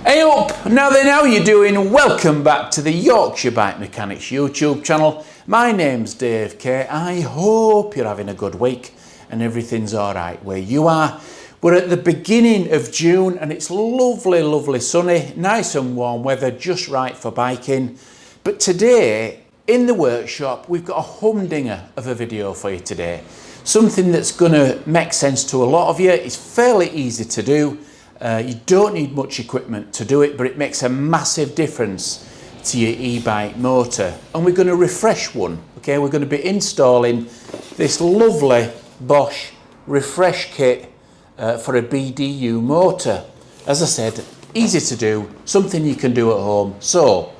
Hey up! Now then, how you doing? Welcome back to the Yorkshire Bike Mechanics YouTube channel. My name's Dave K. I hope you're having a good week and everything's alright where you are. We're at the beginning of June and it's lovely, lovely sunny, nice and warm weather, just right for biking. But today, in the workshop, we've got a humdinger of a video for you today. Something that's going to make sense to a lot of you. It's fairly easy to do. You don't need much equipment to do it, but it makes a massive difference to your e-bike motor. And we're going to refresh one. Okay, we're going to be installing this lovely Bosch refresh kit for a BDU motor. As I said, easy to do, something you can do at home. So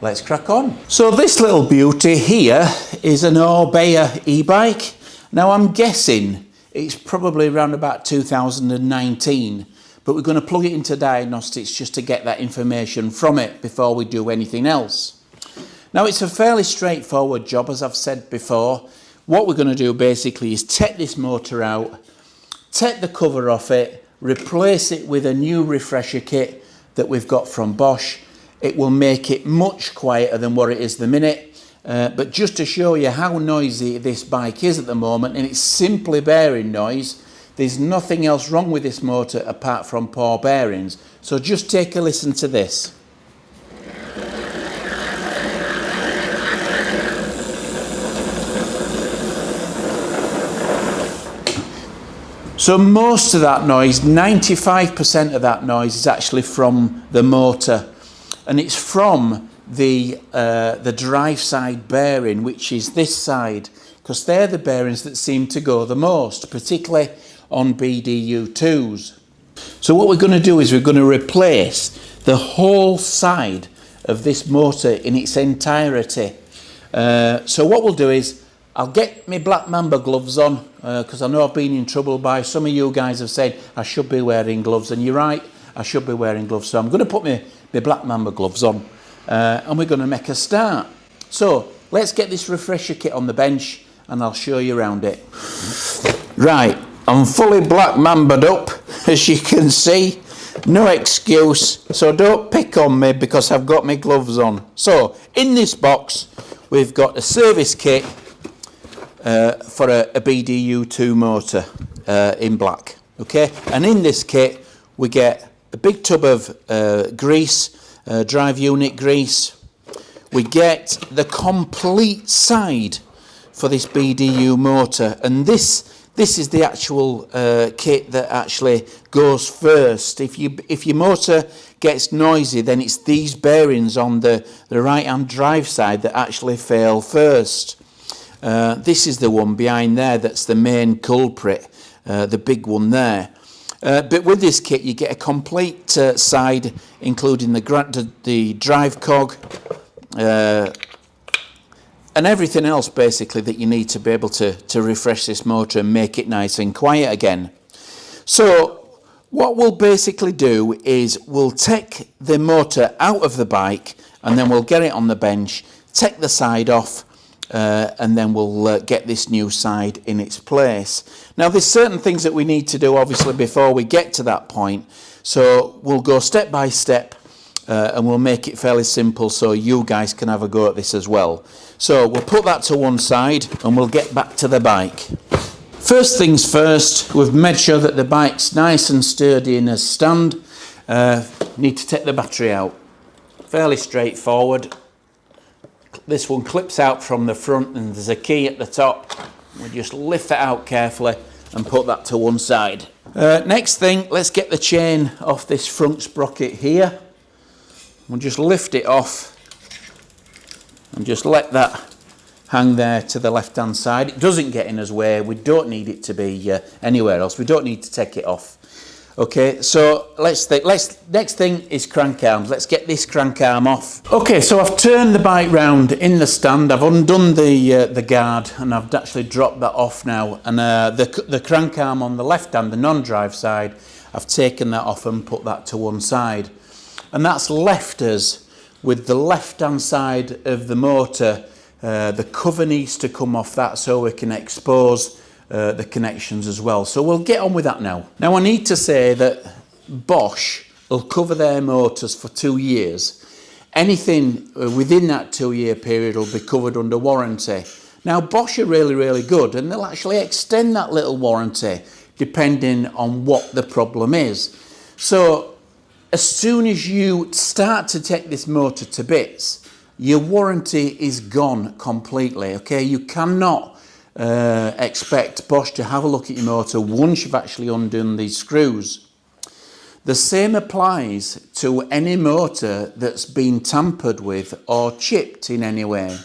let's crack on. So this little beauty here is an Orbea e-bike. Now I'm guessing it's probably around about 2019. But we're going to plug it into diagnostics just to get that information from it before we do anything else. Now it's a fairly straightforward job, as I've said before. What we're going to do basically is take this motor out, take the cover off it, replace it with a new refresher kit that we've got from Bosch. It will make it much quieter than what it is the minute. But just to show you how noisy this bike is at the moment, and it's simply bearing noise. There's nothing else wrong with this motor apart from poor bearings. So just take a listen to this. So most of that noise, 95% of that noise is actually from the motor. And it's from the drive side bearing, which is this side, because they're the bearings that seem to go the most, particularly on BDU2s. So what we're going to do is we're going to replace the whole side of this motor in its entirety. So what we'll do is I'll get my black mamba gloves on because I know I've been in trouble by some of you guys have said I should be wearing gloves, and you're right, I should be wearing gloves. So I'm going to put my black mamba gloves on and we're going to make a start. So let's get this refresher kit on the bench and I'll show you around it. Right. I'm fully black mamba'd up, as you can see, no excuse, so don't pick on me because I've got my gloves on. So, in this box, we've got a service kit for a BDU2 motor in black, okay? And in this kit, we get a big tub of grease, drive unit grease. We get the complete side for this BDU motor, and this is the actual kit that actually goes first. If your motor gets noisy, then it's these bearings on the right-hand drive side that actually fail first. This is the one behind there that's the main culprit, the big one there. But with this kit, you get a complete side, including the drive cog, and everything else basically that you need to be able to refresh this motor and make it nice and quiet again. So what we'll basically do is we'll take the motor out of the bike and then we'll get it on the bench, take the side off, and then we'll get this new side in its place. Now there's certain things that we need to do obviously before we get to that point. So we'll go step by step and we'll make it fairly simple so you guys can have a go at this as well. So we'll put that to one side and we'll get back to the bike. First things first, we've made sure that the bike's nice and sturdy in a stand. Need to take the battery out. Fairly straightforward. This one clips out from the front and there's a key at the top. We just lift that out carefully and put that to one side. Next thing, let's get the chain off this front sprocket here. We'll just lift it off and just let that hang there to the left hand side. It doesn't get in his way. We don't need it to be anywhere else. We don't need to take it off. Okay, so next thing is crank arms. Let's get this crank arm off. Okay, so I've turned the bike round in the stand. I've undone the guard and I've actually dropped that off now. And the crank arm on the left hand, the non-drive side, I've taken that off and put that to one side. And that's left us with the left hand side of the motor. The cover needs to come off that so we can expose the connections as well. So we'll get on with that now. Now I need to say that Bosch will cover their motors for 2 years. Anything within that 2-year period will be covered under warranty. Now, Bosch are really, really good, and they'll actually extend that little warranty depending on what the problem is. So as soon as you start to take this motor to bits, your warranty is gone completely, okay? You cannot expect Bosch to have a look at your motor once you've actually undone these screws. The same applies to any motor that's been tampered with or chipped in any way,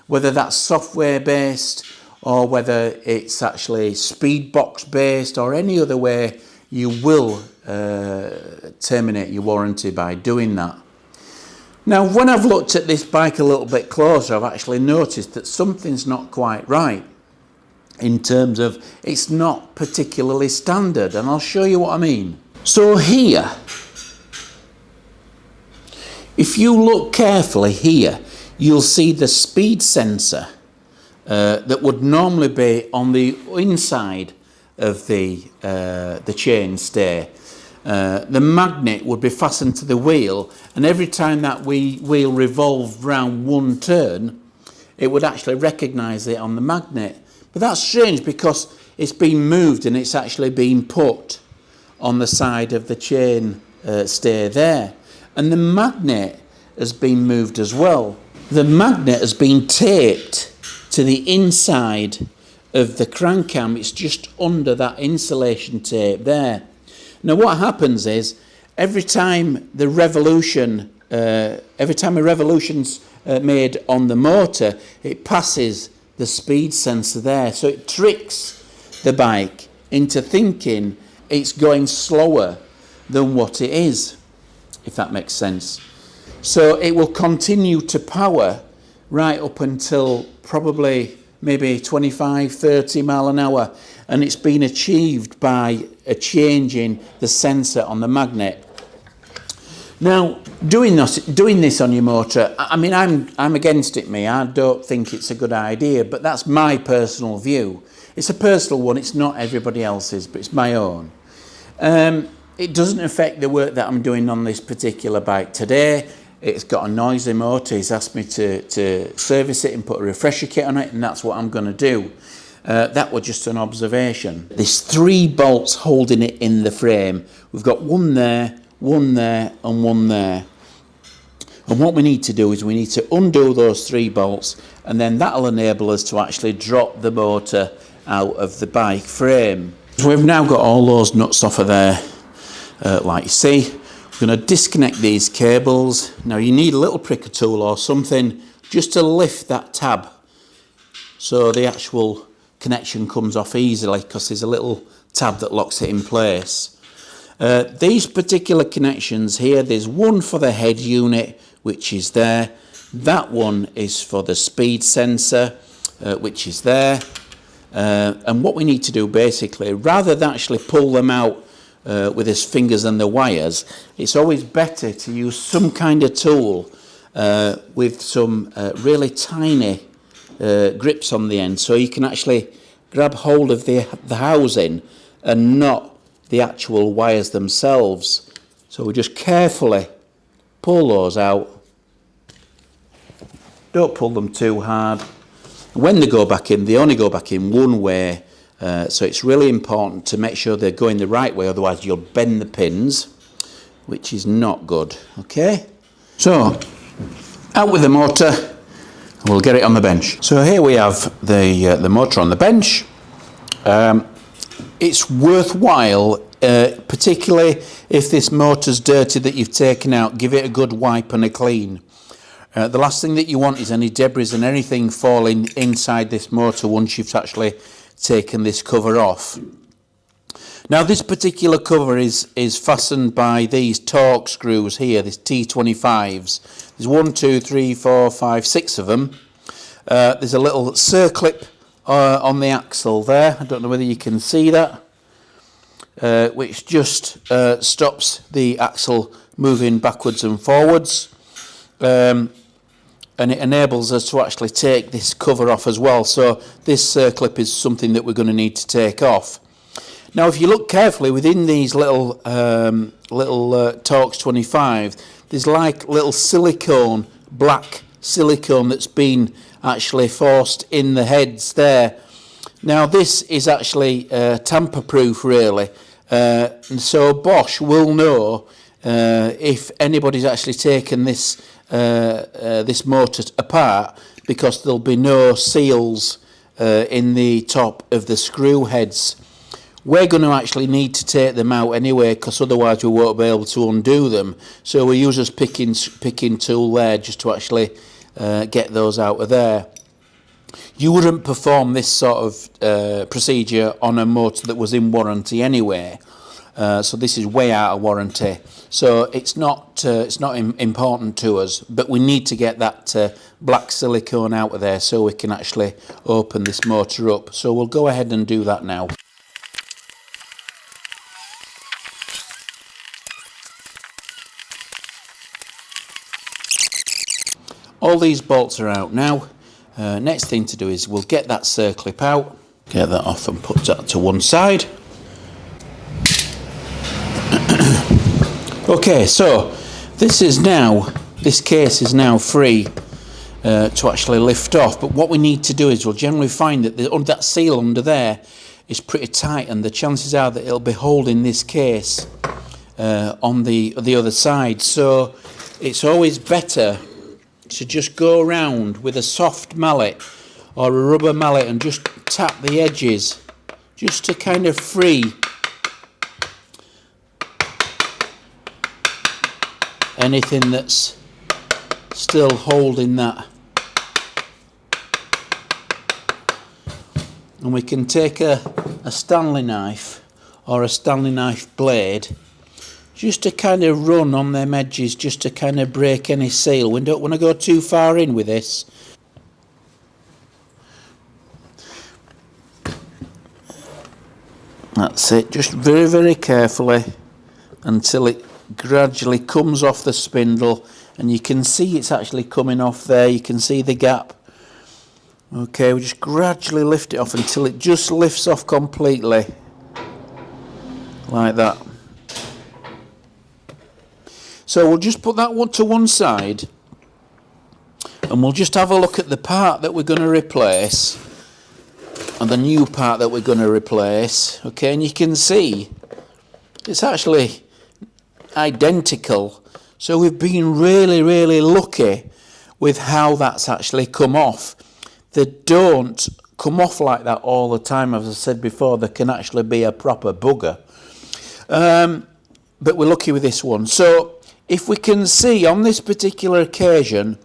whether that's software based or whether it's actually speed box based or any other way. You will terminate your warranty by doing that. Now, when I've looked at this bike a little bit closer, I've actually noticed that something's not quite right in terms of it's not particularly standard, and I'll show you what I mean. So here, if you look carefully here, you'll see the speed sensor that would normally be on the inside of the chainstay. The magnet would be fastened to the wheel, and every time that wheel revolved round one turn, it would actually recognise it on the magnet. But that's strange because it's been moved and it's actually been put on the side of the chain stay there, and the magnet has been moved as well. The magnet has been taped to the inside of the crank arm. It's just under that insulation tape there. Now what happens is every time a revolution's made on the motor, it passes the speed sensor there, so it tricks the bike into thinking it's going slower than what it is, if that makes sense. So it will continue to power right up until probably maybe 25-30 mile an hour, and it's been achieved by a change in the sensor on the magnet. Now, doing this on your motor, I mean, I'm against it, me. I don't think it's a good idea, but that's my personal view. It's a personal one, it's not everybody else's, but it's my own. It doesn't affect the work that I'm doing on this particular bike today. It's got a noisy motor. He's asked me to service it and put a refresher kit on it, and that's what I'm going to do. That was just an observation. There's 3 bolts holding it in the frame. We've got one there, and one there. And what we need to do is we need to undo those 3 bolts, and then that'll enable us to actually drop the motor out of the bike frame. So we've now got all those nuts off of there, like you see. We're going to disconnect these cables. Now you need a little pricker tool or something just to lift that tab so the actual connection comes off easily, because there's a little tab that locks it in place. These particular connections here, there's one for the head unit, which is there. That one is for the speed sensor, which is there. And what we need to do basically, rather than actually pull them out with his fingers and the wires, it's always better to use some kind of tool with some really tiny grips on the end, so you can actually grab hold of the housing and not the actual wires themselves. So we just carefully pull those out. Don't pull them too hard. When they go back in, they only go back in one way, so it's really important to make sure they're going the right way, otherwise you'll bend the pins, which is not good. Okay, so out with the motor, and we'll get it on the bench. So here we have the motor on the bench. It's worthwhile, particularly if this motor's dirty that you've taken out, give it a good wipe and a clean. The last thing that you want is any debris and anything falling inside this motor once you've actually taken this cover off. Now this particular cover is fastened by these torque screws here, these T25s. There's 1, 2, 3, 4, 5, 6 of them. There's a little circlip on the axle there. I don't know whether you can see that, which just stops the axle moving backwards and forwards. And it enables us to actually take this cover off as well. So this circlip is something that we're going to need to take off. Now, if you look carefully within these little Torx 25, there's like little silicone, black silicone that's been actually forced in the heads there. Now, this is actually tamper-proof, really, and so Bosch will know if anybody's actually taken this this motor apart, because there'll be no seals in the top of the screw heads. We're going to actually need to take them out anyway, because otherwise we won't be able to undo them. So we use this picking tool there just to actually get those out of there. You wouldn't perform this sort of procedure on a motor that was in warranty anyway. So this is way out of warranty. So it's not important to us, but we need to get that black silicone out of there so we can actually open this motor up. So we'll go ahead and do that now. All these bolts are out now. Next thing to do is we'll get that circlip out, get that off and put that to one side. Okay, so this case is now free to actually lift off, but what we need to do is we'll generally find that that seal under there is pretty tight, and the chances are that it'll be holding this case on the other side. So it's always better to just go around with a soft mallet or a rubber mallet and just tap the edges just to kind of free anything that's still holding that. And we can take a Stanley knife or a Stanley knife blade just to kind of run on them edges, just to kind of break any seal. We don't want to go too far in with this. That's it, just very, very carefully until it gradually comes off the spindle, and you can see it's actually coming off there. You can see the gap. Okay, we just gradually lift it off until it just lifts off completely, like that. So we'll just put that one to one side, and we'll just have a look at the part that we're going to replace and the new part that we're going to replace. Okay, and you can see it's actually identical. So we've been really, really lucky with how that's actually come off. They don't come off like that all the time. As I said before, there can actually be a proper bugger. But we're lucky with this one. So if we can see on this particular occasion,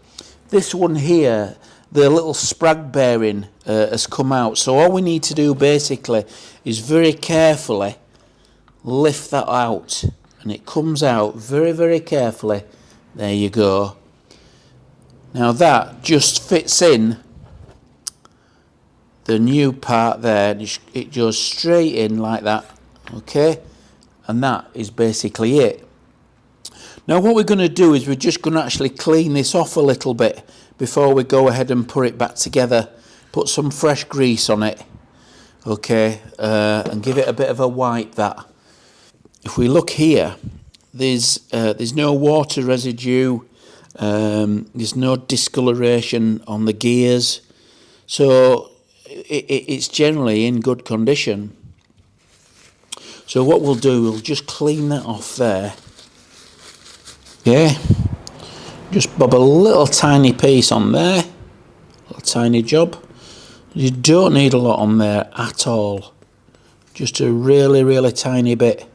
this one here, the little sprag bearing has come out. So all we need to do basically is very carefully lift that out, and it comes out very, very carefully. There you go. Now that just fits in the new part there, and it goes straight in like that. Okay, and that is basically it. Now what we're going to do is we're just going to actually clean this off a little bit before we go ahead and put it back together. Put some fresh grease on it, okay, and give it a bit of a wipe. That if we look here, there's no water residue, there's no discoloration on the gears, so it's generally in good condition. So what we'll do, we'll just clean that off there. Yeah, just bob a little tiny piece on there, a little tiny job. You don't need a lot on there at all, just a really, really tiny bit.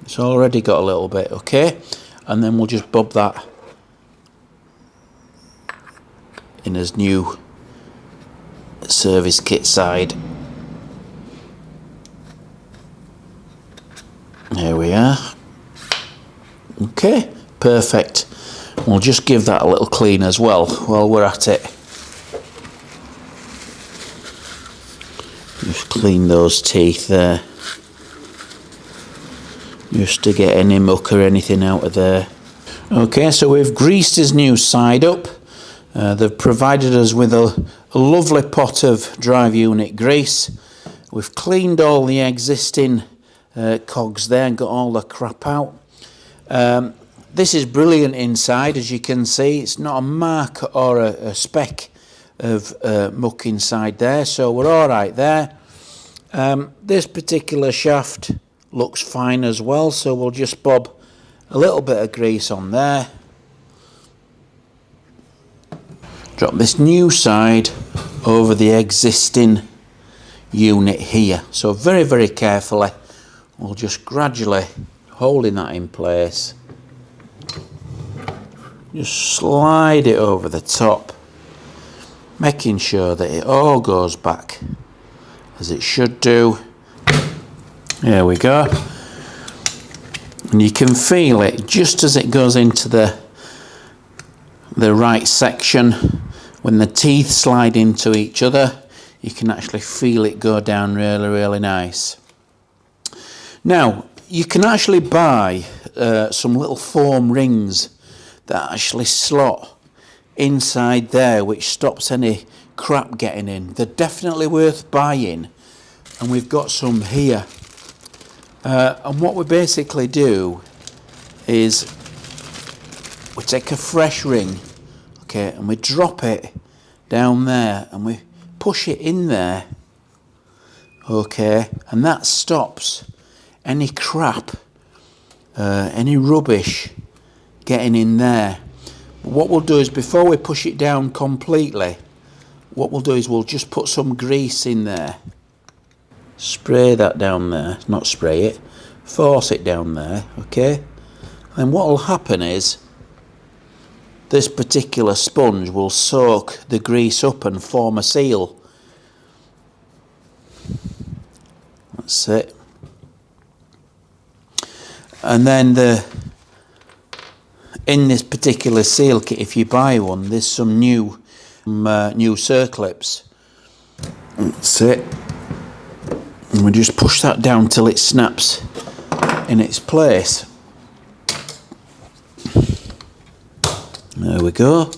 It's already got a little bit, okay, and then we'll just bob that in as new service kit side. There we are. Okay, perfect. We'll just give that a little clean as well while we're at it. Just clean those teeth there, just to get any muck or anything out of there. Okay, so we've greased his new side up. They've provided us with a lovely pot of drive unit grease. We've cleaned all the existing cogs there and got all the crap out. This is brilliant inside, as you can see. It's not a mark or a speck of muck inside there, so we're all right there. This particular shaft looks fine as well, so we'll just bob a little bit of grease on there. Drop this new side over the existing unit here. So very, very carefully, we'll just gradually holding that in place. Just slide it over the top, making sure that it all goes back as it should do. There we go. And you can feel it just as it goes into the right section. When the teeth slide into each other, you can actually feel it go down really, really nice. Now, you can actually buy some little foam rings that actually slot inside there, which stops any crap getting in. They're definitely worth buying, and we've got some here. And what we basically do is we take a fresh ring, okay, and we drop it down there and we push it in there, okay, and that stops any crap, any rubbish getting in there. But what we'll do is, before we push it down completely, what we'll do is we'll just put some grease in there. Spray that down there, not spray it, force it down there, okay? And what will happen is this particular sponge will soak the grease up and form a seal. That's it. And then in this particular seal kit, if you buy one, there's some new circlips. That's it. And we just push that down till it snaps in its place. There we go.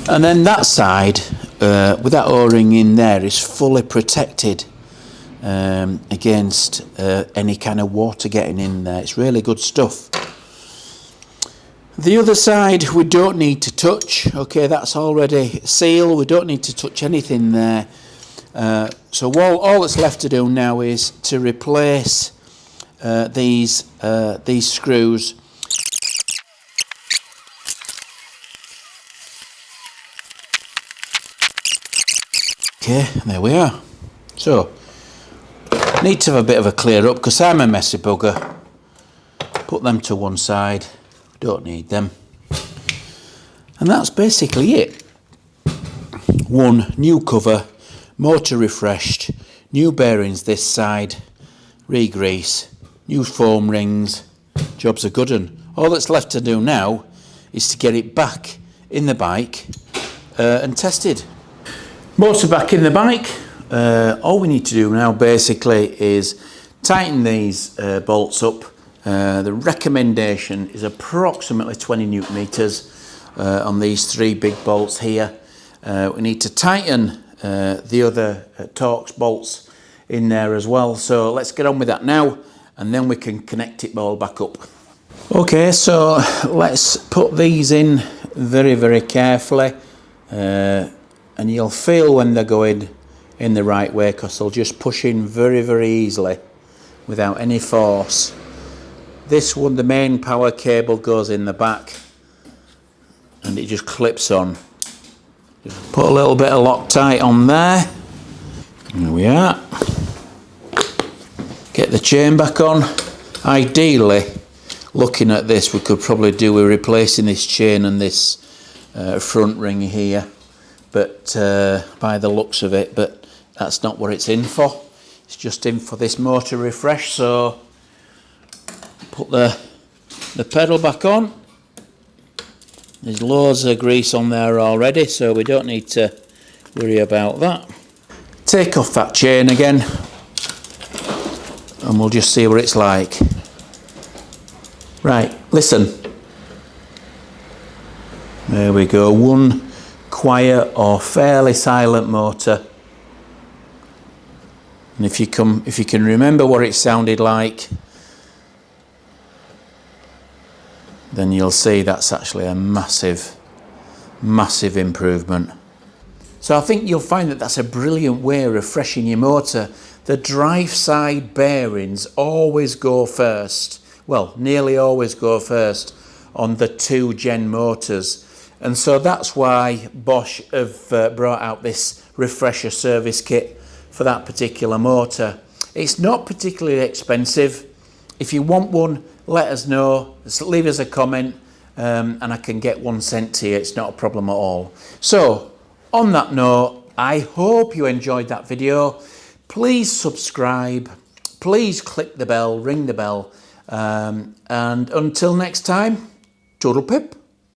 And then that side, with that O-ring in there, is fully protected against any kind of water getting in there. It's really good stuff. The other side we don't need to touch. Okay, that's already sealed. We don't need to touch anything there. So all that's left to do now is to replace these screws. Okay, there we are. So, need to have a bit of a clear up because I'm a messy bugger. Put them to one side. Don't need them. And that's basically it. One new cover, motor refreshed, new bearings this side, re-grease, new foam rings. Job's a good one. All that's left to do now is to get it back in the bike and tested. Motor back in the bike. All we need to do now basically is tighten these bolts up. The recommendation is approximately 20 newton meters on these three big bolts here. We need to tighten the other Torx bolts in there as well. So let's get on with that now, and then we can connect it all back up. Okay, so let's put these in very, very carefully. And you'll feel when they're going in the right way, because they'll just push in very, very easily without any force. This one, the main power cable, goes in the back and it just clips on. Just put a little bit of Loctite on there. There we are. Get the chain back on. Ideally, looking at this, we could probably do with replacing this chain and this front ring here. But by the looks of it, but that's not what it's in for. It's just in for this motor refresh. So put the pedal back on. There's loads of grease on there already, so we don't need to worry about that. Take off that chain again, and we'll just see what it's like. Right, listen. There we go. One quiet or fairly silent motor And if you can remember what it sounded like, then you'll see that's actually a massive improvement. So I think you'll find that that's a brilliant way of refreshing your motor. The drive side bearings always go first, well, nearly always go first on the 2 gen motors. And so that's why Bosch have brought out this refresher service kit for that particular motor. It's not particularly expensive. If you want one, let us know. Just leave us a comment and I can get one sent to you. It's not a problem at all. So on that note, I hope you enjoyed that video. Please subscribe. Please click the bell, ring the bell. And until next time, toodle pip.